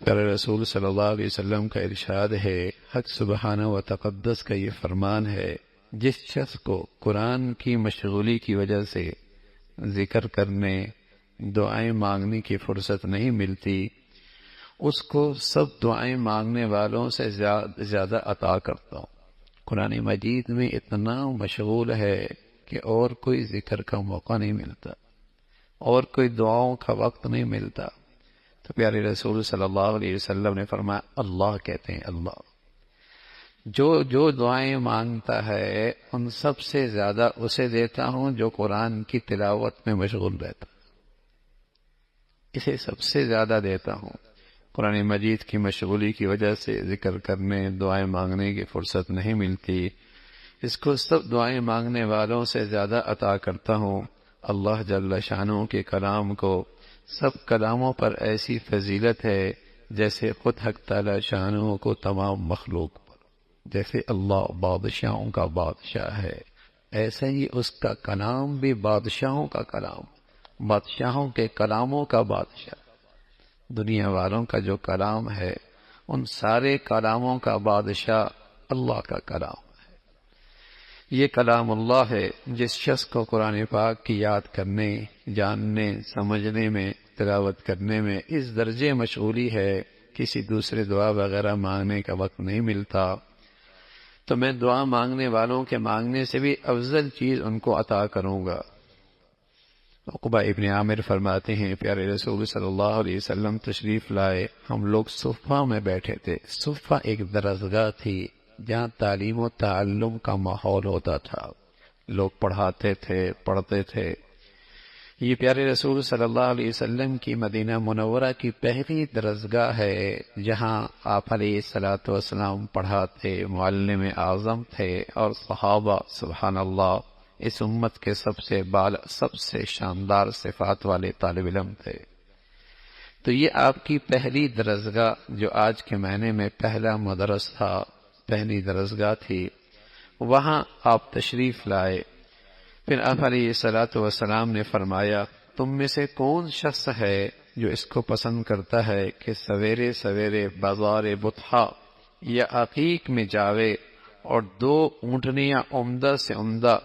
پیارے رسول صلی اللہ علیہ وسلم کا ارشاد ہے، حق سبحانہ و تقدس کا یہ فرمان ہے، جس شخص کو قرآن کی مشغولی کی وجہ سے ذکر کرنے، دعائیں مانگنے کی فرصت نہیں ملتی، اس کو سب دعائیں مانگنے والوں سے زیادہ عطا کرتا ہوں۔ قرآن مجید میں اتنا مشغول ہے کہ اور کوئی ذکر کا موقع نہیں ملتا، اور کوئی دعاؤں کا وقت نہیں ملتا۔ تو پیارے رسول صلی اللہ علیہ وسلم نے فرمایا، اللہ کہتے ہیں اللہ، جو دعائیں مانگتا ہے ان سب سے زیادہ اسے دیتا ہوں جو قرآن کی تلاوت میں مشغول رہتا، اسے سب سے زیادہ دیتا ہوں۔ قرآن مجید کی مشغولی کی وجہ سے ذکر کرنے، دعائیں مانگنے کی فرصت نہیں ملتی، اس کو سب دعائیں مانگنے والوں سے زیادہ عطا کرتا ہوں۔ اللہ جل شانہ کے کلام کو سب کلاموں پر ایسی فضیلت ہے جیسے خود حق تعالی شانہ کو تمام مخلوق پر، جیسے اللہ بادشاہوں کا بادشاہ ہے، ایسے ہی اس کا کلام بھی بادشاہوں کا کلام، بادشاہوں کے کلاموں کا بادشاہ۔ دنیا والوں کا جو کلام ہے ان سارے کلاموں کا بادشاہ اللہ کا کلام ہے۔ یہ کلام اللہ ہے۔ جس شخص کو قرآن پاک کی یاد کرنے، جاننے، سمجھنے میں، تلاوت کرنے میں اس درجے مشغولی ہے، کسی دوسرے دعا وغیرہ مانگنے کا وقت نہیں ملتا، تو میں دعا مانگنے والوں کے مانگنے سے بھی افضل چیز ان کو عطا کروں گا۔ عقبہ ابن عامر فرماتے ہیں، پیارے رسول صلی اللہ علیہ وسلم تشریف لائے، ہم لوگ صفہ میں بیٹھے تھے۔ صفہ ایک درسگاہ تھی جہاں تعلیم و تعلم کا ماحول ہوتا تھا، لوگ پڑھاتے تھے، پڑھتے تھے۔ یہ پیارے رسول صلی اللہ علیہ وسلم کی مدینہ منورہ کی پہلی درسگاہ ہے جہاں آپ علیہ الصلوۃ والسلام پڑھاتے، معلم اعظم تھے، اور صحابہ سبحان اللہ اس امت کے سب سے شاندار صفات والے طالب علم تھے۔ تو یہ آپ کی پہلی درسگاہ، جو آج کے معنی میں پہلا مدرس تھا، پہلی درسگاہ تھی، وہاں آپ تشریف لائے۔ پھر آپ علیہ الصلوۃ والسلام نے فرمایا، تم میں سے کون شخص ہے جو اس کو پسند کرتا ہے کہ سویرے سویرے بازار بطحا یا عقیق میں جاوے اور 2 اونٹنیاں عمدہ سے عمدہ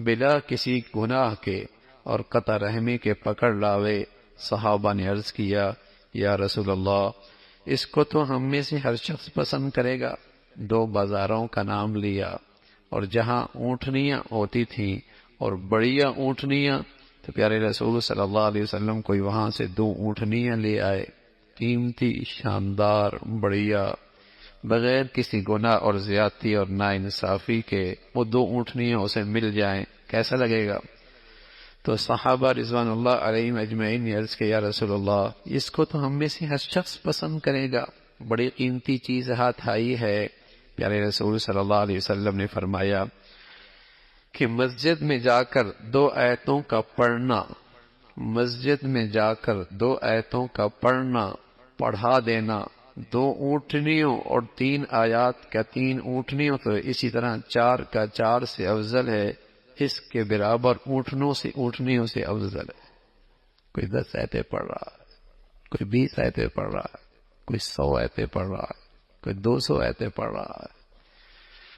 بلا کسی گناہ کے اور قطع رحمی کے پکڑ لاوے۔ صحابہ نے عرض کیا، یا رسول اللہ، اس کو تو ہم میں سے ہر شخص پسند کرے گا۔ 2 بازاروں کا نام لیا، اور جہاں اونٹنیاں ہوتی تھیں اور بڑیا اونٹنیاں، تو پیارے رسول صلی اللہ علیہ وسلم کوئی وہاں سے 2 اونٹنیاں لے آئے، قیمتی، شاندار، بڑیا، بغیر کسی گناہ اور زیادتی اور ناانصافی کے وہ 2 اونٹنیاں اسے مل جائیں، کیسا لگے گا؟ تو صحابہ رضوان اللہ علیہم اجمعین نے عرض کیا، یا رسول اللہ، اس کو تو ہم میں سے ہر شخص پسند کرے گا، بڑی قیمتی چیز ہاتھ آئی ہے۔ پیارے رسول صلی اللہ علیہ وسلم نے فرمایا کہ مسجد میں جا کر 2 آیتوں کا پڑھنا، مسجد میں جا کر 2 آیتوں کا پڑھنا، پڑھا دینا 2 اونٹنیوں اور 3 آیات کا 3 اونٹنیوں، تو اسی طرح 4 کا 4 سے افضل ہے، اس کے برابر اونٹنیوں سے افضل ہے۔ کوئی 10 آیتیں پڑھ رہا ہے، کوئی 20 آیتیں پڑھ رہا ہے، کوئی 100 آیتیں پڑھ رہا ہے، کوئی 200 آیتیں پڑھ رہا ہے،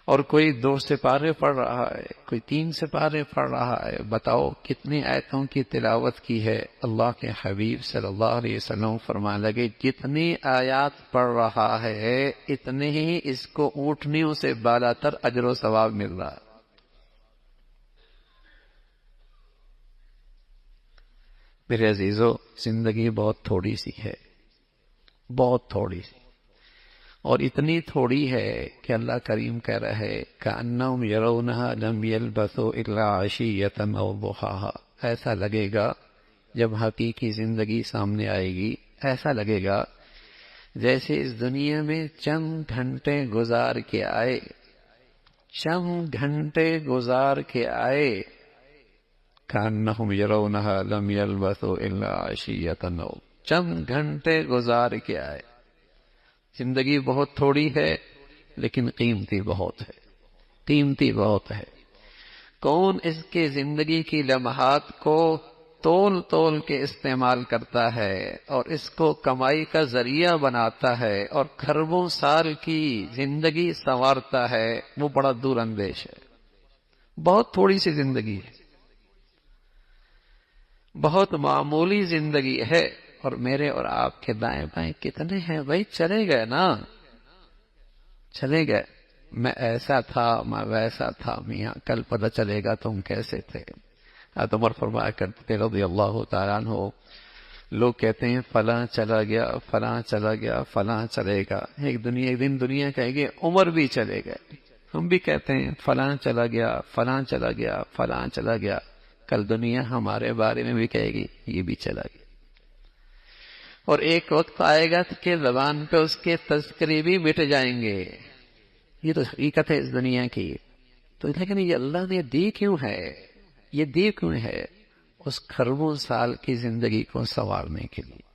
اور کوئی 2 سپارے پڑھ رہا ہے، کوئی 3 سپارے پڑھ رہا ہے۔ بتاؤ کتنی آیتوں کی تلاوت کی ہے؟ اللہ کے حبیب صلی اللہ علیہ وسلم فرمانے لگے، جتنی آیات پڑھ رہا ہے اتنے ہی اس کو اونٹنیوں سے بالا تر اجر و ثواب مل رہا ہے۔ میرے عزیزو، زندگی بہت تھوڑی سی ہے، بہت تھوڑی سی، اور اتنی تھوڑی ہے کہ اللہ کریم کہہ رہا ہے، کأنہم یرونہا لم یلبثوا الا عشیۃ او ضحاہا۔ ایسا لگے گا جب حقیقی زندگی سامنے آئے گی، ایسا لگے گا جیسے اس دنیا میں چند گھنٹے گزار کے آئے، چند گھنٹے گزار کے آئے۔ کأنہم یرونہا لم یلبثوا الا عشیۃ، چند گھنٹے گزار کے آئے۔ زندگی بہت تھوڑی ہے لیکن قیمتی بہت ہے، قیمتی بہت ہے۔ کون اس کے زندگی کی لمحات کو تول تول کے استعمال کرتا ہے اور اس کو کمائی کا ذریعہ بناتا ہے اور کھربوں سال کی زندگی سنوارتا ہے، وہ بڑا دور اندیش ہے۔ بہت تھوڑی سی زندگی ہے، بہت معمولی زندگی ہے، اور میرے اور آپ کے دائیں بائیں کتنے ہیں بھائی؟ چلے گئے نا، چلے گئے۔ میں ایسا تھا، میں ویسا تھا، میاں کل پتہ چلے گا تم کیسے تھے۔ حضرت عمر فرمایا کرتے رضی اللہ تعالیٰ عنہ، لوگ کہتے ہیں فلاں چلا گیا، فلاں چلا گیا، فلاں چلے گا، ایک دن دنیا کہے گی عمر بھی چلے گئے۔ ہم بھی کہتے ہیں فلاں چلا گیا، فلاں چلا گیا، فلاں چلا گیا، کل دنیا ہمارے بارے میں بھی کہے گی یہ بھی چلا گیا، اور ایک وقت آئے گا کہ زبان پہ اس کے تذکرے بھی مٹ جائیں گے۔ یہ تو حقیقت ہے اس دنیا کی۔ تو لیکن یہ اللہ نے دی کیوں ہے؟ یہ دی کیوں ہے؟ اس کھربوں سال کی زندگی کو سنوارنے کے لیے۔